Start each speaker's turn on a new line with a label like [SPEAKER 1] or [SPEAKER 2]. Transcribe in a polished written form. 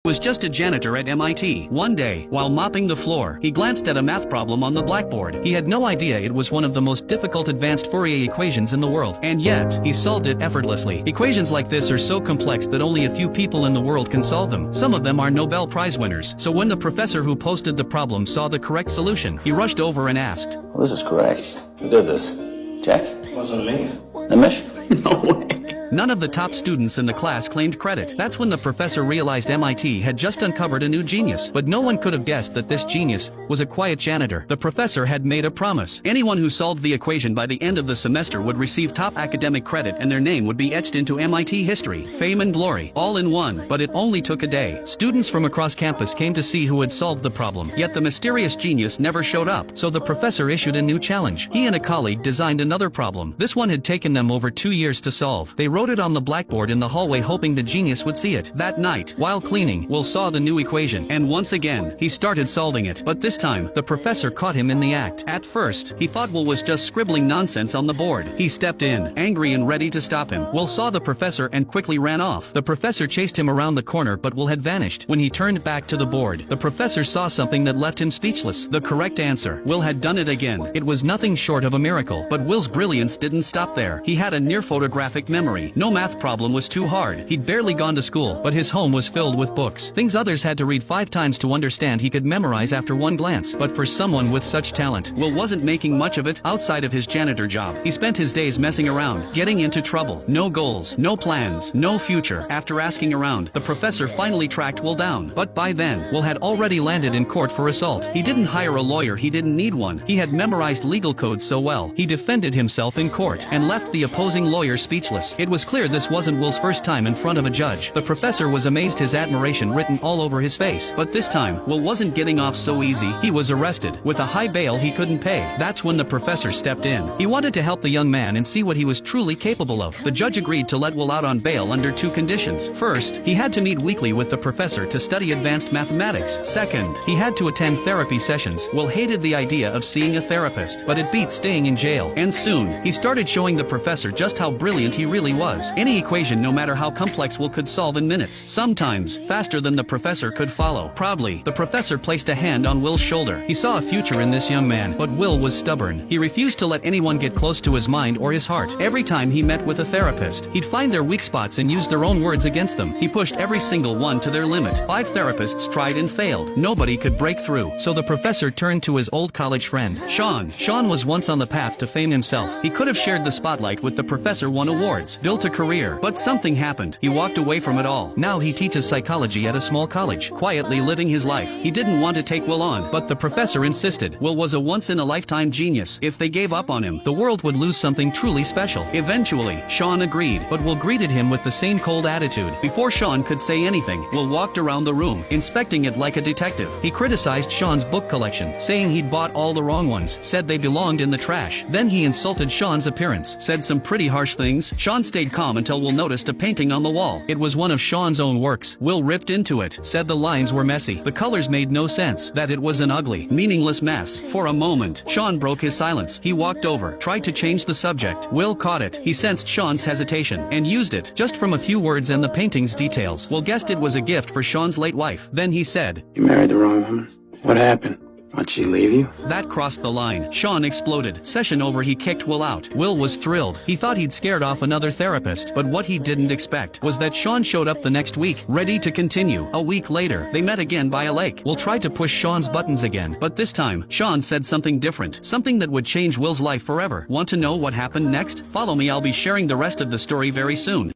[SPEAKER 1] Was just a janitor at MIT. One day, while mopping the floor, he glanced at a math problem on the blackboard. He had no idea it was one of the most difficult advanced Fourier equations in the world. And yet, he solved it effortlessly. Equations like this are so complex that only a few people in the world can solve them. Some of them are Nobel Prize winners. So when the professor who posted the problem saw the correct solution, he rushed over and asked,
[SPEAKER 2] Well, this is correct. Who did this? Jack?
[SPEAKER 3] Wasn't me.
[SPEAKER 2] Nimish? No way.
[SPEAKER 1] None of the top students in the class claimed credit. That's when the professor realized MIT had just uncovered a new genius. But no one could have guessed that this genius was a quiet janitor. The professor had made a promise. Anyone who solved the equation by the end of the semester would receive top academic credit and their name would be etched into MIT history, fame and glory, all in one. But it only took a day. Students from across campus came to see who had solved the problem. Yet the mysterious genius never showed up. So the professor issued a new challenge. He and a colleague designed another problem. This one had taken them over 2 years to solve. They wrote it on the blackboard in the hallway hoping the genius would see it. That night, while cleaning, Will saw the new equation, and once again, he started solving it. But this time, the professor caught him in the act. At first, he thought Will was just scribbling nonsense on the board. He stepped in, angry and ready to stop him. Will saw the professor and quickly ran off. The professor chased him around the corner, but Will had vanished. When he turned back to the board, the professor saw something that left him speechless. The correct answer. Will had done it again. It was nothing short of a miracle. But Will's brilliance didn't stop there. He had a near photographic memory. No math problem was too hard. He'd barely gone to school, but his home was filled with books. Things others had to read 5 times to understand he could memorize after one glance. But for someone with such talent, Will wasn't making much of it outside of his janitor job. He spent his days messing around, getting into trouble. No goals, no plans, no future. After asking around, the professor finally tracked Will down. But by then, Will had already landed in court for assault. He didn't hire a lawyer, he didn't need one. He had memorized legal codes so well. He defended himself in court and left the opposing lawyer speechless. It was clear this wasn't Will's first time in front of a judge. The professor was amazed, his admiration written all over his face. But this time, Will wasn't getting off so easy. He was arrested, with a high bail he couldn't pay. That's when the professor stepped in. He wanted to help the young man and see what he was truly capable of. The judge agreed to let Will out on bail under 2 conditions. First, he had to meet weekly with the professor to study advanced mathematics. Second, he had to attend therapy sessions. Will hated the idea of seeing a therapist, but it beat staying in jail. And soon, he started showing the professor just how brilliant he really was. Any equation, no matter how complex, Will could solve in minutes, sometimes faster than the professor could follow. Proudly, the professor placed a hand on Will's shoulder. He saw a future in this young man, but Will was stubborn. He refused to let anyone get close to his mind or his heart. Every time he met with a therapist, he'd find their weak spots and use their own words against them. He pushed every single one to their limit. 5 therapists tried and failed. Nobody could break through. So the professor turned to his old college friend, Sean. Sean was once on the path to fame himself. He could have shared the spotlight with the professor, won awards, built a career, but something happened. He walked away from it all. Now he teaches psychology at a small college, quietly living his life. He didn't want to take Will on, but the professor insisted. Will was a once-in-a-lifetime genius. If they gave up on him, the world would lose something truly special. Eventually, Sean agreed, but Will greeted him with the same cold attitude. Before Sean could say anything, Will walked around the room, inspecting it like a detective. He criticized Sean's book collection, saying he'd bought all the wrong ones, said they belonged in the trash. Then he insulted Sean's appearance, said some pretty harsh things. Sean stayed calm until Will noticed a painting on the wall. It was one of Sean's own works. Will ripped into it, said the lines were messy, the colors made no sense, that it was an ugly, meaningless mess. For a moment, Sean broke his silence. He walked over, tried to change the subject. Will caught it. He sensed Sean's hesitation, and used it, just from a few words and the painting's details. Will guessed it was a gift for Sean's late wife. Then he said,
[SPEAKER 3] You married the wrong woman? What happened? Why'd she leave you?
[SPEAKER 1] That crossed the line. Sean exploded. Session over, he kicked Will out. Will was thrilled. He thought he'd scared off another therapist, but what he didn't expect was that Sean showed up the next week, ready to continue. A week later, they met again by a lake. Will tried to push Sean's buttons again, but this time, Sean said something different, something that would change Will's life forever. Want to know what happened next? Follow me, I'll be sharing the rest of the story very soon.